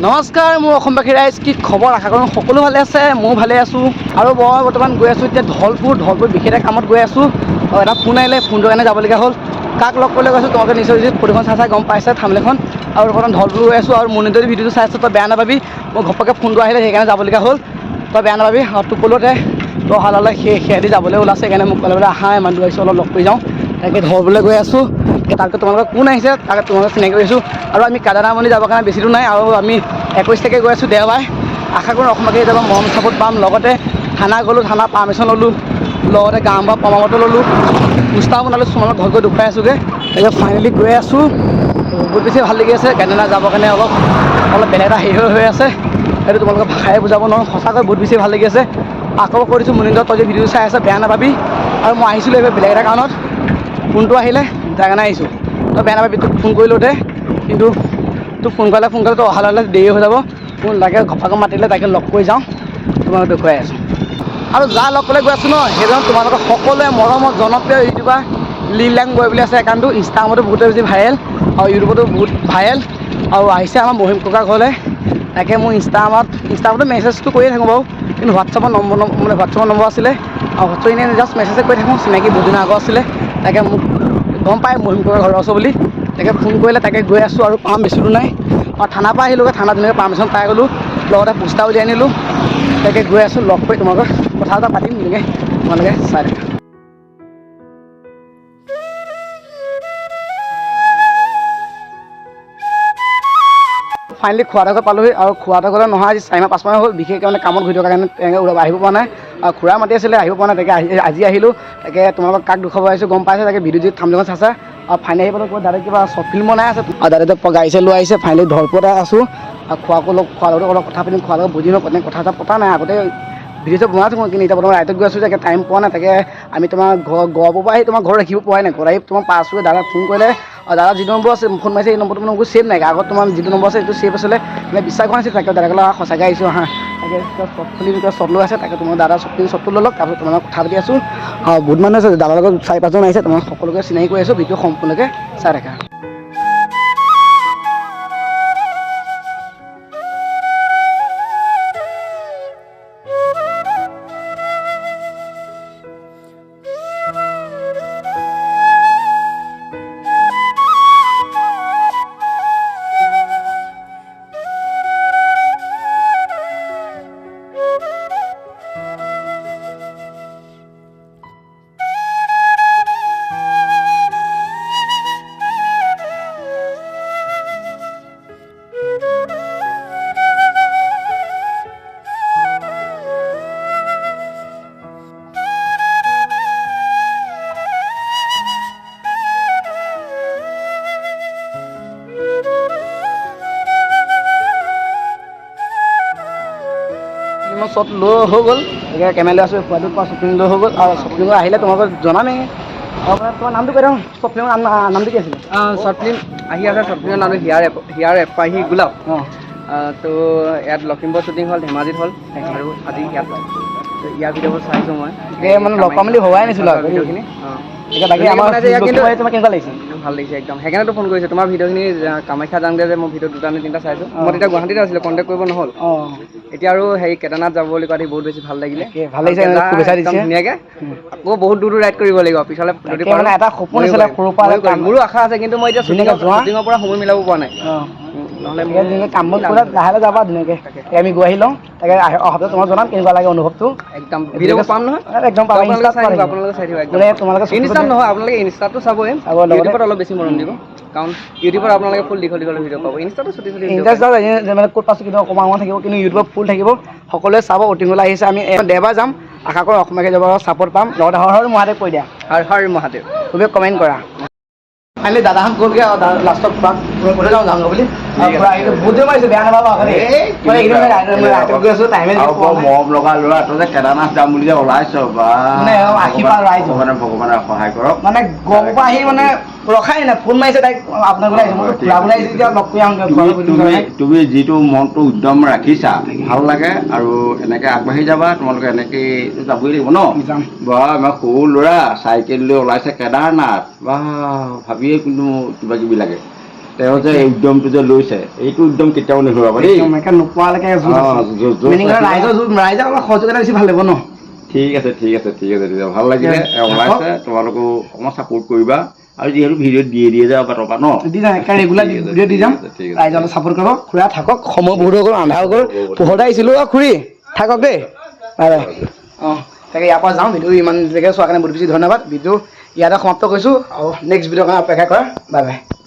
নমস্কাৰ, মোৰ অসমবাসী ৰাইজ, কি খবৰ? আশা কৰোঁ সকলো ভালে আছে, ময়ো ভালে আছোঁ। আৰু মই বৰ্তমান গৈ আছোঁ এতিয়া ধলপুৰ বিশেষ এটা কামত গৈ আছোঁ। এটা ফোন আহিলে, ফোনটোৰ কাৰণে যাবলগীয়া হ'ল। কাক লগ কৰিবলৈ গৈছোঁ তোমালোকে নিশ্চয় যদি ফটোখন চাই গম পাইছে থামনেলখন। আৰু বৰ্তমান ধলপুৰ গৈ আছোঁ। আৰু মোৰ নিজৰ ভিডিঅ'টো চাই আছোঁ, তই বেয়া নাপাবি। মই ঘপককৈ ফোনটো আহিলে সেইকাৰণে যাবলগীয়া হ'ল। তই বেয়া নাপাবি। আৰু তোক ক'লোতে তই অহালৈ সেহেঁতি যাবলৈ ওলাইছে, সেইকাৰণে মোক ক'লে বোলে আহা ইমান দূৰ আহিছোঁ, অলপ লগ কৰি যাওঁ। তাকে ধলপুৰলৈ গৈ আছোঁ। তাতকৈ তোমালোকৰ কোন আহিছে তাকে তোমালোকক চিনাকি কৰিছোঁ। আৰু আমি কেদাৰনাথ যাবৰ কাৰণে বেছি দূৰ নাই। আৰু আমি 21 তাৰিখে গৈ আছোঁ দেওবাৰে। আশা কৰোঁ অসমবাসী যাব মৰম চাপৰ্ট পাম। লগতে থানা গ'লোঁ, থানা পাৰ্মিশ্যন ল'লোঁ। লগতে গাঁওবুঢ়াৰ পৰামৰ্শ ল'লোঁ। পোষ্টাৰ বনালোঁ, তোমালোকক ঘৰত গৈ দেখুৱাই আছোঁগৈ। এতিয়া ফাইনেলি গৈ আছোঁ। বহুত বেছি ভাল লাগি আছে। কেদাৰনাথ যাবৰ কাৰণে অলপ বেলেগ এটা হেৰি হৈ আছে। সেইটো তোমালোকক ভাষাৰে বুজাব নোৱাৰোঁ। সঁচাকৈ বহুত বেছি ভাল লাগি আছে। আকৌ কৈ দিছোঁ মুনীন্দ্ৰ, তই যে ভিডিঅ' চাই আছ বেয়া নাপাবি। আৰু মই আহিছিলোঁ এইবাৰ বেলেগ এটা কাৰণত, ফোনটো আহিলে তাৰ কাৰণে আহিছোঁ। তই বেয়া নাপাবি। তোক ফোন কৰিলোঁ কিন্তু তোক ফোন কৰিলে তই অহালৈ দেৰি হৈ যাব। মোৰ লাগে ঘপককৈ মাতিলে তাকে লগ কৰি যাওঁ, তোমাক দেখুৱাই আছোঁ। আৰু যাৰ লগ কৰিবলৈ গৈ আছোঁ ন, সেইজন তোমালোকৰ সকলোৱে মৰমৰ জনপ্ৰিয় ইউটিউবাৰ লীল বয় বুলি আছে একাউণ্টটো। ইনষ্টাগ্ৰামতো বহুতে বেছি ভাইৰেল আৰু ইউটিউবতো বহুত ভাইৰেল। আৰু আহিছে আমাৰ মহিম ককা ঘৰলৈ। তাকে মোৰ ইনষ্টাগ্ৰামতো মেছেজটো কৰিয়ে থাকোঁ বাৰু, কিন্তু হোৱাটছআপৰ নম্বৰ আছিলে। আৰু হোৱাটছআপ এনেই জাষ্ট মেছেজে কৰি থাকোঁ, চিনাকি বহুত দিনৰ আগৰ আছিলে। তাকে মোক গম পায় মহিম ককাৰ ঘৰৰ ওচৰ বুলি। তাকে ফোন কৰিলে, তাকে গৈ আছোঁ আৰু পাম বেছি দূৰ নাই। আৰু থানাৰ পৰা আহিলোঁগৈ, থানাত ধুনীয়াকৈ পাৰ্মিশ্যন পাই গ'লোঁ। লগতে পোষ্টাৰ উলিয়াই আনিলোঁ। তাকে গৈ আছোঁ, লগ কৰি তোমালোকক কথা এটা পাতিম ধুনীয়াকৈ, তোমালোকে চাই থাকা। ফাইনেলি খোৱাদা ঘৰ পালোঁহি। আৰু খোৱাদা ঘৰলৈ নহয় আজি 4-5 মাহ হ'ল, বিশেষকৈ মানে কামত ঘূৰি থকাৰ কাৰণে তেনেকৈ আহিব পৰা নাই। আৰু খুৰা মাতি আছিলে, আহিব পৰা নাই। তাকে আজি আহিলোঁ। তাকে তোমালোকক কাক দেখুৱাব আহিছোঁ গম পাইছে তাকে, ভিডিঅ' যি থামনেলখন চাইছে। আৰু ফাইনেলি আহি পেলাই দাদাই কিবা শ্বৰ্ট ফিল্ম বনাই আছে। আৰু দাদাই গাড়ী চাড়ী লৈ আহিছে। ফাইনেলি ধলপুৰতে আছোঁ। আৰু খোৱাৰ লগত অলপ কথা পাতিম, খোৱাৰ লগত বুজি লওঁ, কথা চথা পতা নাই আগতে ভিডিঅ'টো বনাই থাকোঁ। কিন্তু এতিয়া বৰ্তমান ৰাইডত গৈ আছোঁ যে টাইম পোৱা নাই। তাকে আমি তোমাৰ গহপুৰৰ পৰা আহি তোমাৰ ঘৰত ৰাখিব পোৱাই নাই। ঘৰত আহি তোমাৰ পাইছোঁ, দাদাক ফোন কৰিলে। আৰু দাদা যি নম্বৰ আছে ফোন মাৰিছে, এই নম্বৰটো মানে ছেভ নাই। আগত তোমাৰ যিটো নম্বৰ আছে সেইটো ছেভ আছিলে, মানে বিশ্বাস হোৱা নাছিল। তাকে দাদাক সঁচাকৈ আহিছোঁ আহা। তাকে শ্বট লৈ আছে। তাকে তোমাৰ দাদা শ্বটটো লৈ লওক, তাৰপিছত তোমালোকক কথা পাতি আছোঁ। বহুত মানুহ আছে, দাদাৰ লগত 4-5জন আহিছে। তোমাক সকলোকে চিনাকি কৰি আছোঁ। ভিডিঅ' সম্পূৰ্ণকৈ চাই থাকা। শ্বট লৈ হৈ গ'ল। এতিয়া কেমেৰা লৈ আছোঁ, খোৱাটোত পৰা শ্বপিং লৈ হৈ গ'ল। আৰু শ্বপিং আহিলে তোমালোকক জনামেই। আৰু তোমাৰ নামটো কৈ দিওঁ, শ্বৰ্ট ফিল্মৰ নামটো কি আছিলে? শ্বৰ্ট ফিল্ম আহি আছে। শ্বৰ্ট ফিল্মৰ নামটো হিয়াৰ এপাহি গোলাপ। তো ইয়াত লখিমপুৰ শ্বুটিং হ'ল, ধেমাজিত হ'ল, আৰু আজি ইয়াত ইয়াৰ ভিডিঅ'বোৰ চাইছোঁ মই। মানে লগ পাম বুলি ভবাই নাছিলোঁ আৰু ভিডিঅ'খিনি বাকী আমাৰ তোমাৰ কেনেকুৱা লাগিছে? ভাল লাগিছে একদম। সেইকাৰণেতো ফোন কৰিছোঁ। তোমাৰ ভিডিঅ'খিনি কামাখ্যা যাওঁতে যে মই ভিডিঅ' 2টা নে 3টা চাইছোঁ। মই তেতিয়া গুৱাহাটীতে আছিলোঁ, কণ্টেক্ট কৰিব নহ'ল। এতিয়া আৰু কেদাৰনাথ যাব বুলি কোৱাত বহুত বেছি ভাল লাগিলে। ভাল লাগিছে, শুভেচ্ছা একদম দিছে। ধুনীয়াকৈ আকৌ বহুত দূৰ ৰাইড কৰিব লাগিব পিছলৈ যদি পাৰোঁ। মানে এটা সপোন ময়ো আছিলে সৰুৰ পৰা কৰিম, মোৰো আশা আছে। কিন্তু মই এতিয়া শ্বুটিঙৰ পৰা সময় মিলাব পৰা নাই। নহ'লে কাম বন কৰা লাহে লাহে যাবা ধুনীয়াকৈ। আমি গৈ আহি লওঁ। তাকে অহাটো তোমাক জনাম কেনেকুৱা লাগে অনুভৱটো। একদম ভিডিঅ'বোৰ পাম নহয়, একদম পাবা। আপোনালোকে চাই থাকিব, আপোনালোকে চাই থাকিব। একদম তোমালোকে ইনষ্টাত নহয়, আপোনালোকে ইনষ্টাটো চাবই, ইউটিউবত অলপ বেছি মৰম দিব। কাৰণ ইউটিউবত আপোনালোকে ফুল দীঘল ভিডিঅ' পাব, ইনষ্টাটো ছুটি ভিডিঅ' পাব। মানে ক'ত পাইছোঁ কিন্তু অকণমান থাকিব, কিন্তু ইউটিউবত ফুল থাকিব। সকলোৱে চাব। ঔটিঙলৈ আহিছে, আমি দেওবাৰ যাম। আশা কৰোঁ অসমীয়া যাব ছাপোৰ্ট পাম। লগতে হৰ হৰ মহাদেৱ কৈ দিয়া। হৰ হৰ মহাদেৱ। তুমি কমেণ্ট কৰা। ফাইনেলি দাদাহঁত গ'লগৈ আৰু লাষ্টত কৈ যাওঁ বুলি। বহুত দিন মাৰিছোঁ, বেয়া নাপাবা। মৰম লগা ল'ৰা, তই যে কেদাৰনাথ যাম বুলি যে ওলাইছ বা আশীৰ্বাদ ৰাইজ ভগৱানে সহায় কৰক। মানে গহপুৰৰ পৰা আহি মানে ৰখাই নাই, ফোন মাৰিছে তাইক আপোনাক আহিছোঁ। মই ফুৰাবলৈ আহিছোঁ, এতিয়া লগ কৰি আহোঁগৈ। তুমি যিটো মনটো উদ্যম ৰাখিছা, ভাল লাগে। আৰু এনেকৈ আগবাঢ়ি যাবা। তোমালোকে এনেকৈ যাবই লাগিব ন। বা আমাৰ সৰু ল'ৰা চাইকেল লৈ ওলাইছে কেদাৰনাথ, বা ভাবিয়ে কিন্তু কিবা কিবি লাগে। তেওঁ যে এই উদ্যমটো যে লৈছে এইটো উদ্যম কেতিয়াও নেহেৰুৱাব দেই একে নোপোৱালৈকে ৰাইজৰ অলপ সহযোগিতা বেছি ভাল লাগিব ন ঠিক আছে তেতিয়া ভাল লাগিলে ওলাইছে তোমালোকো অকণমান ছাপোৰ্ট কৰিবা আৰু যিহেতু ভিডিঅ' দিয়ে যাব পাবা ন দি যাম একে ৰেগুলাৰ ভিডিঅ' দি যাম ৰাইজে অলপ ছাপোৰ্ট কৰিব খুৰা থাকক সময় বহুত হৈ গ'ল আন্ধাৰ হৈ গ'ল পোহৰতে আহিছিলোঁ খুৰী থাকক দেই বাই বাই অঁ তাকে ইয়াৰ পৰা যাওঁ ভিডিঅ' ইমান জেগাই চোৱাৰ কাৰণে বহুত বেছি ধন্যবাদ ভিডিঅ' ইয়াতে সমাপ্ত কৰিছোঁ আৰু নেক্সট ভিডিঅ'ৰ কাৰণে অপেক্ষা কৰা বাই বাই